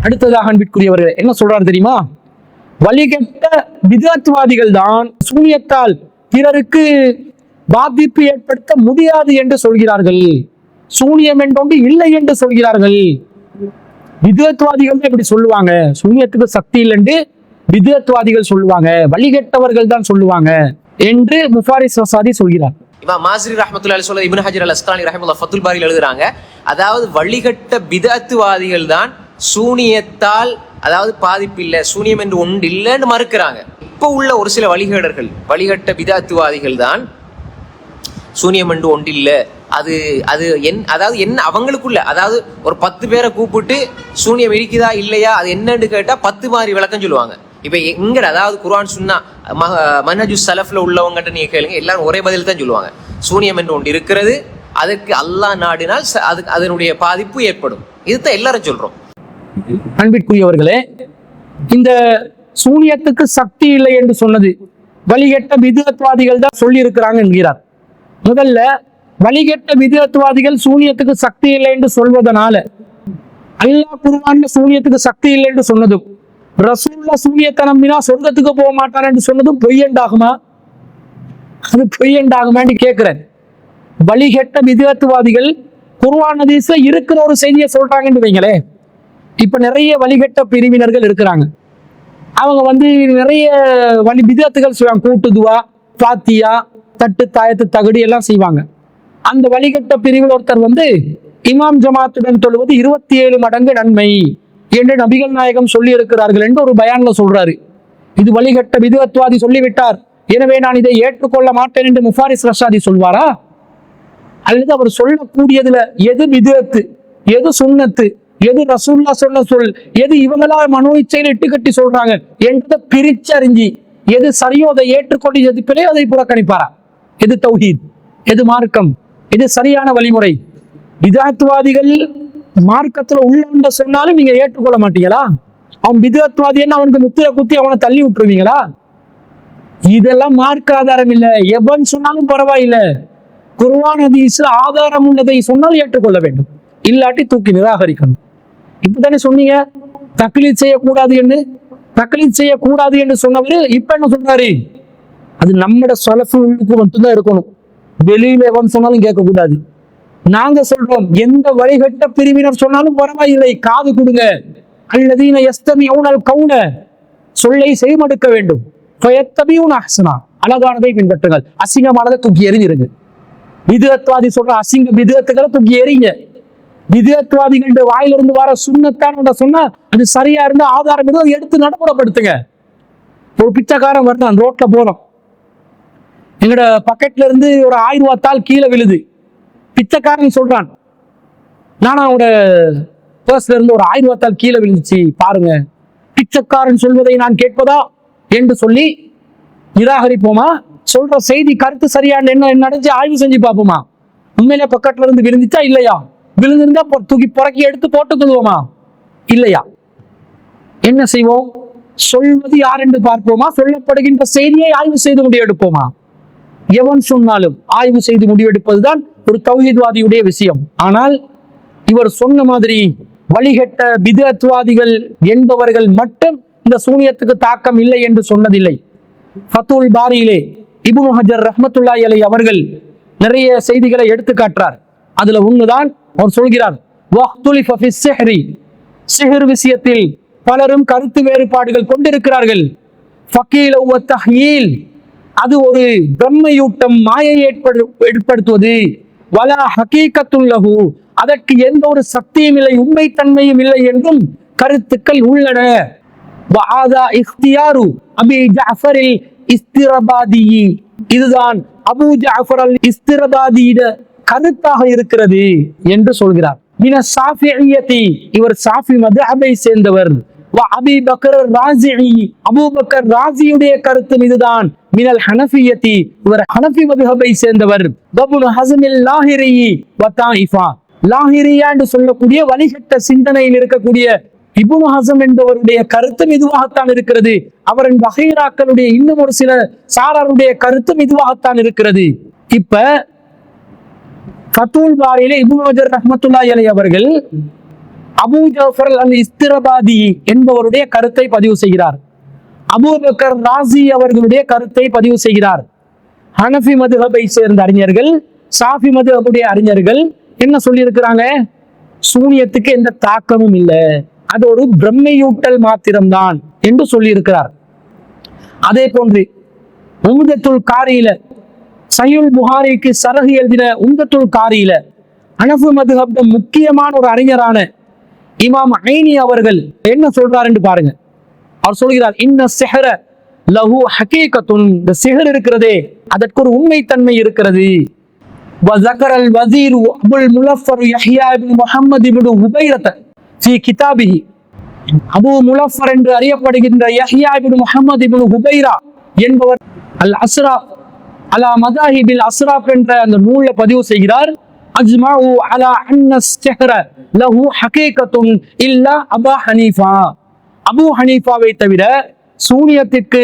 அடுத்ததாக அன்பிற்குரியவர்கள் என்ன சொல்றாரு தெரியுமா? வழிகட்ட விதத்வாதிகள் தான் சூனியத்தால் பிறருக்கு பாதிப்பு ஏற்படுத்த முடியாது என்று சொல்கிறார்கள். சூனியம் என்றொன்று இல்லை என்று சொல்கிறார்கள். விதத்வாதிகள் தான் இப்படி சொல்லுவாங்க. சூனியத்துக்கு சக்தி இல்லைன்னு விதத்வாதிகள் சொல்லுவாங்க, வழிகட்டவர்கள் தான் சொல்லுவாங்க என்று முஃபாரிஸ் ரசாதி சொல்கிறார். இமாம் மாஸ்ரி ரஹ்மத்துல்லாஹி சொல்ல இப்னு ஹஜர் அல் அஸ்கலானி ரஹிமஹுல்லாஹ் ஃபத்துல் பாரியில் எழுதுறாங்க, அதாவது வழிகட்ட பிதஅத்வாதிகள் தான் சூனியத்தால் அதாவது பாதிப்பு இல்லை, சூனியம் என்று ஒன்று இல்லைன்னு மறுக்கிறாங்க. இப்போ உள்ள ஒரு சில வழிகேடர்கள் வழிகட்ட பிதஅத்வாதிகள் தான் சூனியம் என்று ஒன்று இல்லை, அது அது அதாவது என்ன அவங்களுக்குள்ள, அதாவது ஒரு 10 பேரை கூப்பிட்டு சூனியம் இருக்குதா இல்லையா அது என்னன்னு கேட்டா 10 மாதிரி விளக்கம் சொல்லுவாங்க. இப்ப எங்க அதாவது குர்ஆன் சுன்னா மன்ஹஜு ஸலஃப்ல உள்ளவங்ககிட்ட நீங்க கேளுங்க, எல்லாரும் ஒரே பதில் தான் சொல்லுவாங்க. சூனியம் என்று ஒன்று இருக்கிறது, அதற்கு அல்லாஹ் நாடினால் அதுக்கு அதனுடைய பாதிப்பு ஏற்படும். இதுதான் எல்லாரும் சொல்றோம். அன்பிற்குரியவர்களே, இந்த சூனியத்துக்கு சக்தி இல்லை என்று சொன்னது வழிகட்ட விதத்வாதிகள் தான் சொல்லி இருக்கிறாங்க என்கிறார். முதல்ல வழிகட்ட விதத்வாதிகள் சூனியத்துக்கு சக்தி இல்லை என்று சொல்வதனால அல்லாஹ் குர்ஆன்ல சூனியத்துக்கு சக்தி இல்லை என்று சொன்னதும் ரசூலுல்லாஹ் சூனியத்தை நம்பினா சொர்க்கத்துக்கு போக மாட்டார் என்று சொன்னதும் பொய்யண்டாகுமா? அது பொய்யண்டாகுமான்னு கேட்கிறேன். வழிகட்ட விதத்வாதிகள் குர்ஆன் ஹதீஸ்ல இருக்கிற ஒரு செய்தியை சொல்றாங்கன்னு வைங்களே. இப்ப நிறைய வழிகட்ட பிரிவினர்கள் இருக்கிறாங்க. அவங்க நிறைய விதத்துகள் செய்வாங்க. கூட்டு துவா, பாத்தியா, தட்டு தாயத்து தகுடி எல்லாம் செய்வாங்க. அந்த வழிகட்ட பிரிவில் ஒருத்தர் இமாம் ஜமாத்துடன் தொழுவது 27 மடங்கு நன்மை என்று நபிகள் நாயகம் சொல்லி இருக்கிறார்கள் என்று ஒரு பயான்ல சொல்றாரு. இது வழிகட்ட விதத்வாதி சொல்லிவிட்டார், எனவே நான் இதை ஏற்றுக்கொள்ள மாட்டேன் என்று முஃபாரிஸ் ரஷாதி சொல்வாரா? அல்லது அவர் சொல்லக்கூடியதுல எது விதத்து, எது சுன்னத்து, எது ரசூல்லா சொன்ன சொல், எது இவங்களா மனோ இச்சையில இட்டுக்கட்டி சொல்றாங்க என்றதை பிரிச்சறிஞ்சி எது சரியோ அதை ஏற்றுக்கொண்டு எது பிழையோ அதை புறக்கணிப்பாரா? எது தௌஹீத், எது மார்க்கம், எது சரியான வழிமுறை? விதத்வாதிகள் மார்க்கத்துல உள்ள சொன்னாலும் நீங்க ஏற்றுக்கொள்ள மாட்டீங்களா? அவன் விதத்வாதி என்ன அவனுக்கு முத்திரை குத்தி அவனை தள்ளி விட்டுருவீங்களா? இதெல்லாம் மார்க்க ஆதாரம் இல்லை. எவன் சொன்னாலும் பரவாயில்லை, குர்ஆன் ஹதீஸ்ல ஆதாரம் உள்ளதை சொன்னால் ஏற்றுக்கொள்ள வேண்டும், இல்லாட்டி தூக்கி நிராகரிக்கணும். இப்பதானே சொன்னீங்க தக்லீத் செய்யக்கூடாது என்று. தக்லீத் செய்யக்கூடாது என்று சொன்னவரு இப்ப என்ன சொல்றாரு? அது நம்மட ஸலஃபுக்கு மட்டும்தான் இருக்கணும், வெளியில எவன் சொன்னாலும் கேட்கக்கூடாது. நாங்க சொல்றோம் எந்த வழிகட்ட பிரிவினர் சொன்னாலும் பரவாயில்லை, காது கொடுங்க. அல்லதீன யஸ்தமிஊனல் கௌன, சொல்லை செய்மடுக்க வேண்டும். ஃபயத்தபிஊன அஹ்ஸனா, அழகானதை பின்பற்றுங்கள், அசிங்கமானதை தூக்கி எறிஞ்சிருங்க. விதத்வாதி சொல்ற அசிங்க விதத்துக்களை தூக்கி எறிங்க. விதத்வாதிகளுடைய வாயிலிருந்து வர சுன்னத்தான் சொன்னா அது சரியா இருந்தா ஆதாரம் இருந்தா எடுத்து நடைமுறைப்படுத்துங்க. ஒரு பிச்சைக்காரன் வரணும், ரோட்ல போறோம், எங்கட பக்கெட்ல இருந்து ஒரு 1000 ரூபாய் தாள் கீழே விழுது. பிச்சைக்காரன் சொல்றான், நானா அவனோட பர்ஸ்ல இருந்து ஒரு 1000 ரூபாய் தாள் கீழே விழுந்துச்சு பாருங்க. பிச்சைக்காரன் சொல்வதை நான் கேட்பதா என்று சொல்லி நிராகரிப்போமா? சொல்ற செய்தி கருத்து சரியான என்ன நடந்து ஆய்வு செஞ்சு பார்ப்போமா? உண்மையிலே பக்கெட்ல இருந்து விழுந்துச்சா இல்லையா? விழுந்திருந்தா தூக்கி புறக்கி எடுத்து போட்டுக் கொள்வோமா? இல்லையா? என்ன செய்வோம்? சொல்வது யார் என்று பார்ப்போமா? சொல்லப்படுகின்ற செய்தியை ஆய்வு செய்து முடிவெடுப்போமா? எவன் சொன்னாலும் ஆய்வு செய்து முடிவெடுப்பதுதான் ஒரு தௌஹீத்வாதியுடைய விஷயம். ஆனால் இவர் சொன்ன மாதிரி வழிகட்ட பிதஅத்வாதிகள் என்பவர்கள் மட்டும் இந்த சூனியத்துக்கு தாக்கம் இல்லை என்று சொன்னதில்லை. ஃபத்துல் பாரியிலே இப்னு ஹஜர் ரஹ்மத்துல்லாஹி அலைஹி அவர்கள் நிறைய செய்திகளை எடுத்து காட்டுறார். அதுல ஒண்ணுதான் அவர் சொல்கிறார், வஹ்துலிஃப ஃபி ஸிஹ்ரி, சிஹ்ர் விஷயத்தில் பலரும் கருத்து வேறுபாடுகள் கொண்டிருக்கிறார்கள். ஃபகீல வ தஹ்யீல், அது ஒரு பிரம்மையூட்டம், மாயை ஏற்படுத்துவது. வலா ஹகீகத்துல் லஹு, அதற்கு எந்த ஒரு சக்தியும் இல்லை, உண்மைத்தன்மையும் இல்லை என்றும் கருத்துக்கள் உள்ளன. வஆதா இக்தியாரு அபி ஜஅஃபர் அல் இஸ்திரபாதி, இதுதான் அபூ ஜஅஃபர் அல் இஸ்திரபாதியிட கருத்தாக இருக்கிறது என்று சொல்கிறார். மின ஸாஃபிஇய்யதி, இவர் ஸாஃபி மத்ஹபை சேர்ந்தவர். வ அபீ பக்கர் ராஸிஇ, அபூபக்கர் ராஸியுடைய கருத்து இதுதான். மினல் ஹனஃபிய்யதி, இவர் ஹனஃபி மத்ஹபை சேர்ந்தவர். இப்னு ஹஸம் அல் லாஹிரி வ தாயிஃபா, லாஹிரியா என்று சொல்லக்கூடிய வழிகட்ட சிந்தனையில் இருக்கக்கூடிய இப்னு ஹஸம் என்பவருடைய கருத்தும் இதுவாகத்தான் இருக்கிறது. அவரின் வகைராக்களுடைய இன்னும் ஒரு சில சாராருடைய கருத்தும் இதுவாகத்தான் இருக்கிறது. இப்ப ஃபத்துல் பாரியில இப்னு ஹஜர் ரஹ்மத்துல்லாஹி அலைஹி அவர்கள் அபூ ஜாஃபர் அல் இஸ்திரபாதி என்பவருடைய கருத்தை பதிவு செய்கிறார். அபூபக்கர் ராசி அவர்களுடைய கருத்தை பதிவு செய்கிறார். ஹனஃபி மதுஹபை சேர்ந்த அறிஞர்கள், சாஃபி மதுஹபுடைய அறிஞர்கள் என்ன சொல்லியிருக்கிறாங்க? சூனியத்துக்கு எந்த தாக்கமும் இல்லை, அது ஒரு பிரம்மையூட்டல் மாத்திரம்தான் என்று சொல்லியிருக்கிறார். அதே போன்று உம்தத்துல் காரியில, சஹீஹுல் புகாரிக்கு சரஹ் எழுதின உம்தத்துல் காரியில ஹனஃபி மதுஹப் முக்கியமான ஒரு அறிஞரான இமாம் ஐனி அவர்கள் என்ன சொல்றார் என்று பாருங்க. அவர் சொல்கிறார், இன்ன சிஹ்ர லஹு ஹகீகத்துன், இந்த சிஹர் இருக்கிறதே அதற்கு ஒரு உண்மைத்தன்மை இருக்கிறது. وذكر الوزير أبو الملفر يحيى بن محمد بن هبيرة في كتابه. அபு முலஃபர் என்று அறியப்படுகின்ற யஹ்யா இப்னு முஹம்மது இப்னு ஹுபைரா என்பவர் அல் அஸ்ராப் அலா மதாஹிபில் அஸ்ராப் என்ற அந்த நூல்ல பதிவு செய்கிறார். அஜ்மஉ அலா அன்ன ஸிஹ்ர லஹு ஹகீகத்துன் இல்லா அபா ஹனீஃபா. அபு ஹனீஃபாவை தவிர சூனியத்திற்கு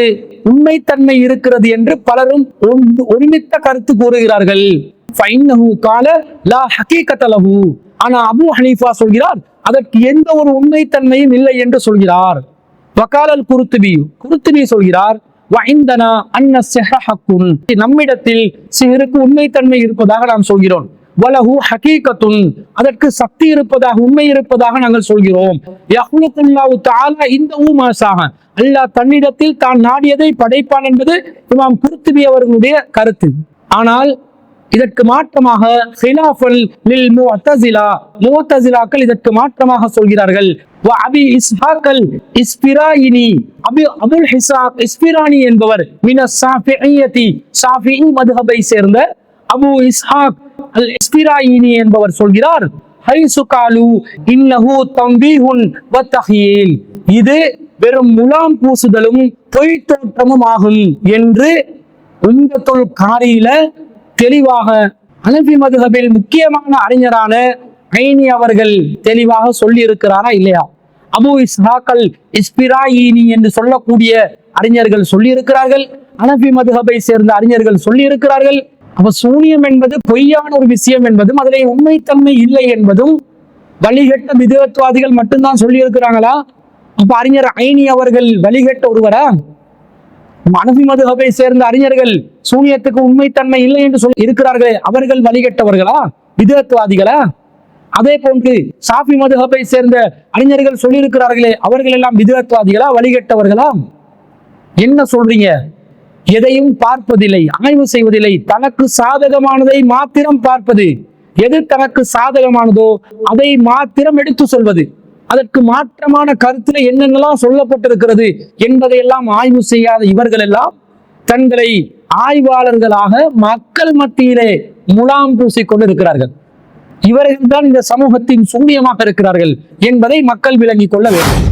உண்மைத்தன்மை இருக்கிறது என்று பலரும் ஒருமித்த கருத்து கூறுகிறார்கள். ஃபைன்னஹு கால லா ஹகீகத லஹு. ஆனா அபு ஹனீஃபா சொல்கிறார் அதற்கு எந்த ஒரு உண்மைத்தன்மையும் இல்லை என்று சொல்கிறார். வகாலல் குருத்துபி சொல்கிறார், வஇந்தனா அன்ன ஸிஹ்ர ஹக்குன், நம்மிடத்தில் சிஹருக்கு உண்மைத்தன்மை இருப்பதாக நாம் சொல்கிறோம். வலஹு ஹகீகத்துன், அதற்கு சக்தி இருப்பதாக, உண்மை இருப்பதாக நாங்கள் சொல்கிறோம். யஹ்லுகுல்லாஹு தஆலா இந்தஹு மா ஷாஅ, அல்லாஹ் தன்னிடத்தில் தான் நாடியதை படைப்பான் என்பது இமாம் குர்துபி அவர்களுடைய கருத்து. ஆனால் இதற்கு மாற்றமாக ஹிலாஃபல் லில் முஅத்தஸிலா, முஅத்தஸிலாக்கள் இதற்கு மாற்றமாக சொல்கிறார்கள். வ அபி இஸ்ஹாக் அல் இஸ்பிராயினி, அபுல் இஸ்ஹாக் இஸ்பிரானி என்பவர் மின ஸாஃபிஇய்யதி, ஸாஃபிஈ மத்ஹபை சேர்ந்த அபு இஸ்ஹாக் அல் இஸ்பிராயினி என்பவர் சொல்கிறார், ஹைசு காலு இன்னஹு தம்பீஹுன் வ தஹ்யீல், இது வெறும் முலாம் பூசுதலும் பொய் தோற்றமும் ஆகும் என்று உம்தத்துல் காரியில தெளிவாக ஹனஃபி மதுஹபில் முக்கியமான அறிஞரான ஐனி அவர்கள் தெளிவாக சொல்லி இருக்கிறாரா இல்லையா? அபு இஸ்ஹாக் அல் இஸ்பிராயினி என்று சொல்லக்கூடிய அறிஞர்கள் சொல்லி இருக்கிறார்கள், ஹனஃபி மதுஹபை சேர்ந்த அறிஞர்கள் சொல்லி இருக்கிறார்கள். அப்ப சூனியம் என்பது பொய்யான ஒரு விஷயம் என்பதும் அதிலே உண்மைத்தன்மை இல்லை என்பதும் வழிகட்ட பிதஅத்வாதிகள் மட்டும்தான் சொல்லி இருக்கிறாங்களா? அப்ப அறிஞர் ஐனி அவர்கள் வழிகட்ட ஒருவரா? ஹனஃபி மதுஹபை சேர்ந்த அறிஞர்கள் சூனியத்துக்கு உண்மைத்தன்மை இல்லை என்று சொல்லி இருக்கிறார்களே, அவர்கள் வழிகட்டவர்களா, பிதஅத்வாதிகளா? அதே போன்று சாஃபி மதுஹபை சேர்ந்த அறிஞர்கள் சொல்லி இருக்கிறார்களே, அவர்கள் எல்லாம் பிதஅத்வாதிகளா, வழிகட்டவர்களா? என்ன சொல்றீங்க? எதையும் பார்ப்பதில்லை, ஆய்வு செய்வதில்லை, தனக்கு சாதகமானதை மாத்திரம் பார்ப்பது, எது தனக்கு சாதகமானதோ அதை மாத்திரம் எடுத்து சொல்வது, அதற்கு மாற்றமான கருத்துல என்னென்னலாம் சொல்லப்பட்டிருக்கிறது என்பதையெல்லாம் ஆய்வு செய்யாத இவர்கள் எல்லாம் தங்களை ஆய்வாளர்களாக மக்கள் மத்தியிலே முலாம் பூசிக்கொண்டு இருக்கிறார்கள். இவர்கள் தான் இந்த சமூகத்தின் சூனியமாக இருக்கிறார்கள் என்பதை மக்கள் விளங்கிக் கொள்ள வேண்டும்.